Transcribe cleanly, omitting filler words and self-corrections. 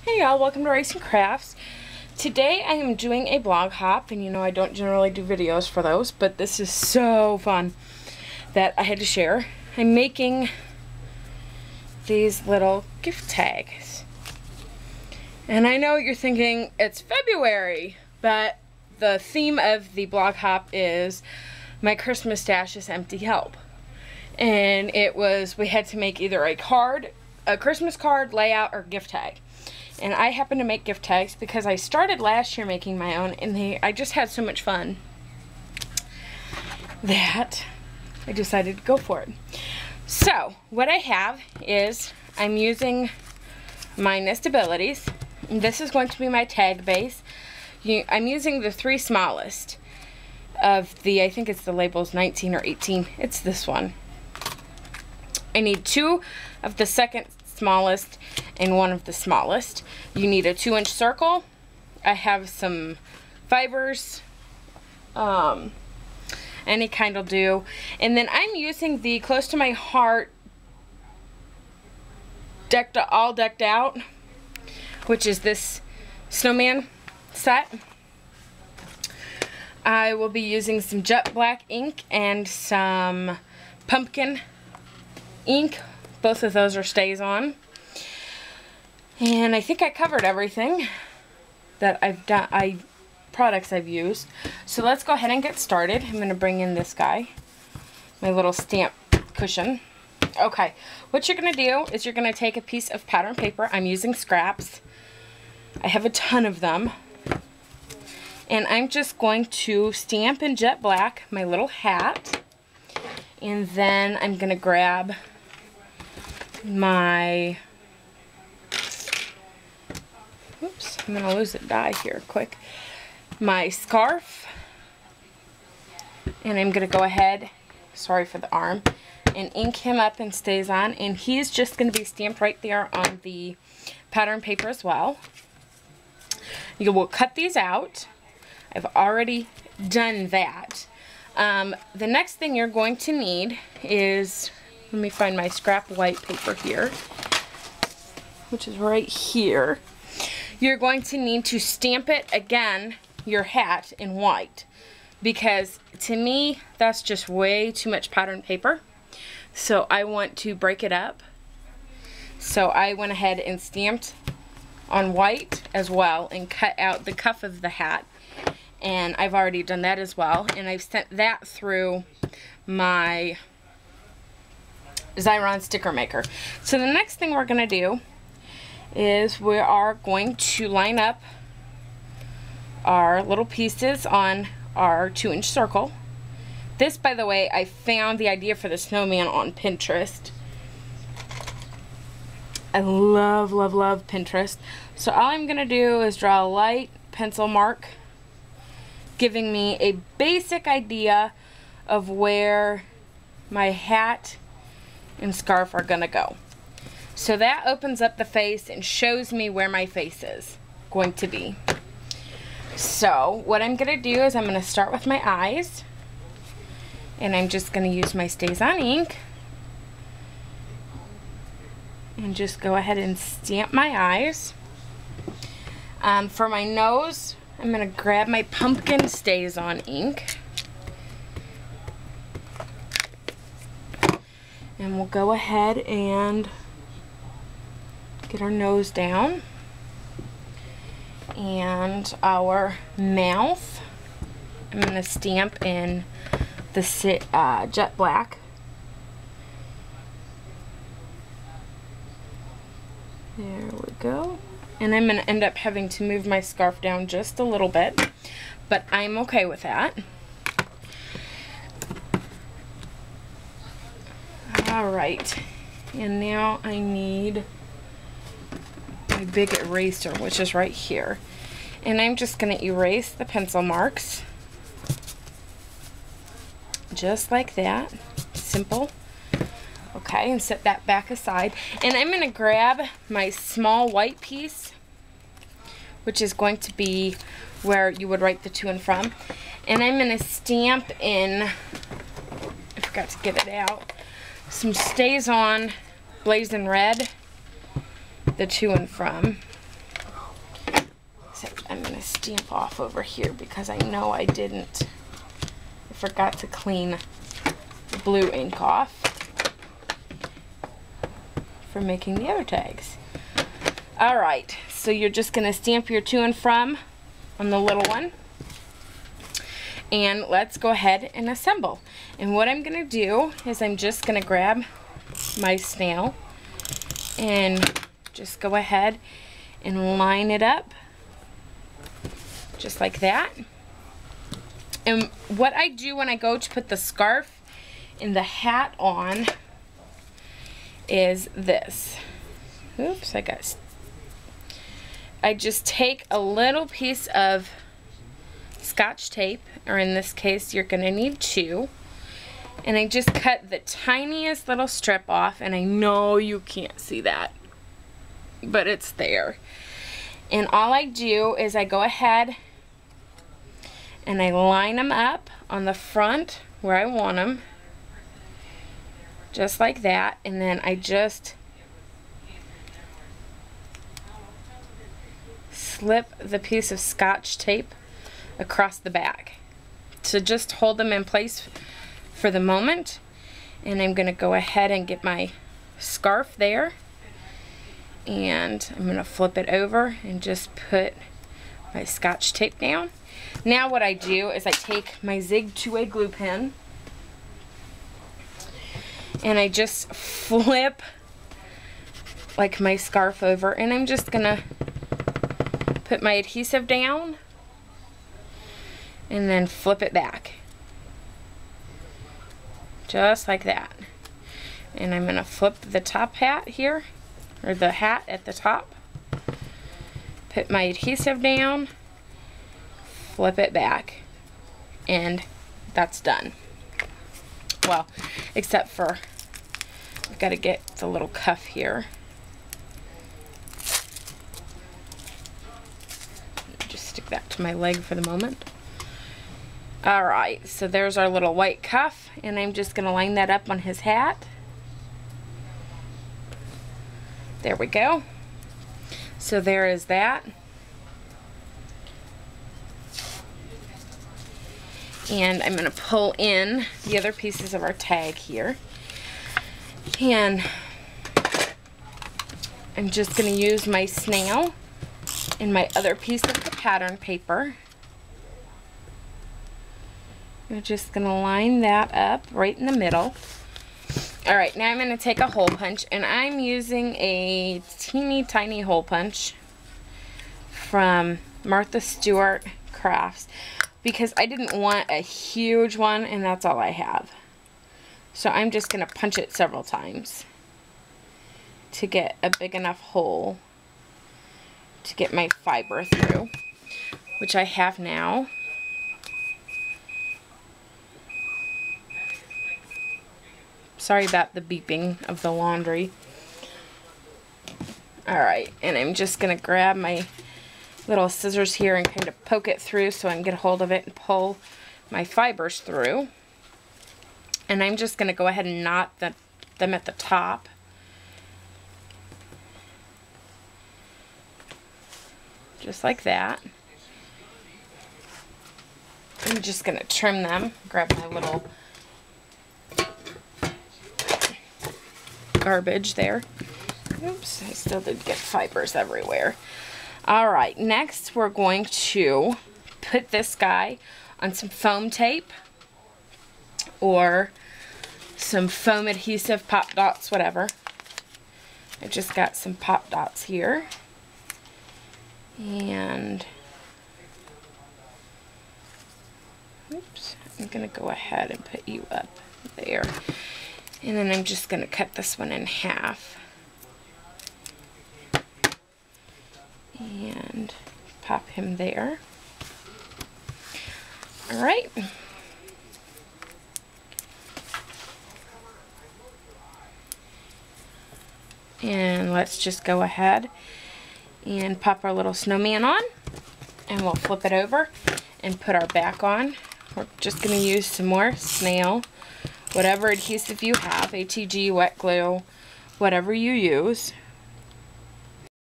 Hey y'all, welcome to Rice and Crafts. Today I am doing a blog hop, and you know I don't generally do videos for those, but this is so fun that I had to share. I'm making these little gift tags. And I know you're thinking it's February, but the theme of the blog hop is my Christmas stash is empty, help. And it was, we had to make either a card, a Christmas card, layout, or gift tag. And I happen to make gift tags because I started last year making my own, and I just had so much fun that I decided to go for it. So what I have is I'm using my Nestabilities. And this is going to be my tag base. I'm using the 3 smallest of the, I think it's the labels 19 or 18. It's this one. I need 2 of the second smallest and 1 of the smallest. You need a 2-inch circle. I have some fibers, any kind will do. And then I'm using the Close to My Heart all decked out, which is this snowman set. I will be using some jet black ink and some pumpkin ink. Both of those are StazOn. And I think I covered everything that I've done, products I've used. So let's go ahead and get started. I'm going to bring in this guy, my little stamp cushion. Okay, what you're going to do is you're going to take a piece of pattern paper. I'm using scraps. I have a ton of them. And I'm just going to stamp in jet black my little hat. And then I'm going to grab my, oops, I'm going to lose a die here quick, my scarf. And I'm going to go ahead, sorry for the arm, and ink him up in StazOn. And he's just going to be stamped right there on the pattern paper as well. You will cut these out. I've already done that. The next thing you're going to need is, let me find my scrap white paper here, which is right here. You're going to need to stamp it again, your hat, in white, because to me that's just way too much pattern paper. So I want to break it up. So I went ahead and stamped on white as well and cut out the cuff of the hat. And I've already done that as well. And I've sent that through my Xyron sticker maker. So the next thing we're going to do is we are going to line up our little pieces on our 2-inch circle. This, by the way, I found the idea for the snowman on Pinterest. I love, love, love Pinterest. So all I'm going to do is draw a light pencil mark, giving me a basic idea of where my hat and scarf are going to go. So that opens up the face and shows me where my face is going to be. So what I'm going to do is I'm going to start with my eyes. And I'm just going to use my StazOn ink and just go ahead and stamp my eyes. For my nose, I'm going to grab my pumpkin StazOn ink. And we'll go ahead and get our nose down. And our mouth, I'm going to stamp in the jet black. There we go. And I'm going to end up having to move my scarf down just a little bit, but I'm okay with that. Alright, and now I need my big eraser, which is right here. And I'm just going to erase the pencil marks. Just like that. Simple. Okay, and set that back aside. And I'm going to grab my small white piece, which is going to be where you would write the to and from. And I'm going to stamp in, I forgot to get it out, some StazOn Blazing Red, the to and from. I'm going to stamp off over here because I know I forgot to clean the blue ink off for making the other tags. Alright, so you're just going to stamp your to and from on the little one. And let's go ahead and assemble. And what I'm going to do is I'm just going to grab my snail and just go ahead and line it up just like that. And what I do when I go to put the scarf and the hat on is this. Oops, I just take a little piece of Scotch tape, or in this case you're going to need 2, and I just cut the tiniest little strip off, and I know you can't see that, but it's there. And all I do is I go ahead and I line them up on the front where I want them, just like that, and then I just slip the piece of Scotch tape across the back to just hold them in place for the moment. And I'm going to go ahead and get my scarf there, and I'm going to flip it over and just put my Scotch tape down. Now what I do is I take my Zig 2A glue pen and I just flip like my scarf over, and I'm just going to put my adhesive down and then flip it back just like that. And I'm going to flip the top hat here, or the hat at the top, put my adhesive down, flip it back, and that's done. Well, except for I've got to get the little cuff here. Just stick that to my leg for the moment. Alright, so there's our little white cuff, and I'm just going to line that up on his hat. There we go. So there is that. And I'm going to pull in the other pieces of our tag here. And I'm just going to use my snail and my other piece of the pattern paper. I'm just going to line that up right in the middle. Alright, now I'm going to take a hole punch, and I'm using a teeny tiny hole punch from Martha Stewart Crafts because I didn't want a huge one, and that's all I have. So I'm just going to punch it several times to get a big enough hole to get my fiber through, which I have now. Sorry about the beeping of the laundry. Alright, and I'm just going to grab my little scissors here and kind of poke it through so I can get a hold of it and pull my fibers through. And I'm just going to go ahead and knot them at the top. Just like that. I'm just going to trim them. Grab my little garbage there. Oops, I still did get fibers everywhere. Alright, next we're going to put this guy on some foam tape or some foam adhesive, pop dots, whatever. I just got some pop dots here. And oops, I'm going to go ahead and put you up there. And then I'm just going to cut this one in half. And pop him there. Alright. And let's just go ahead and pop our little snowman on. And we'll flip it over and put our back on. We're just going to use some more snail. Whatever adhesive you have, ATG, wet glue, whatever you use.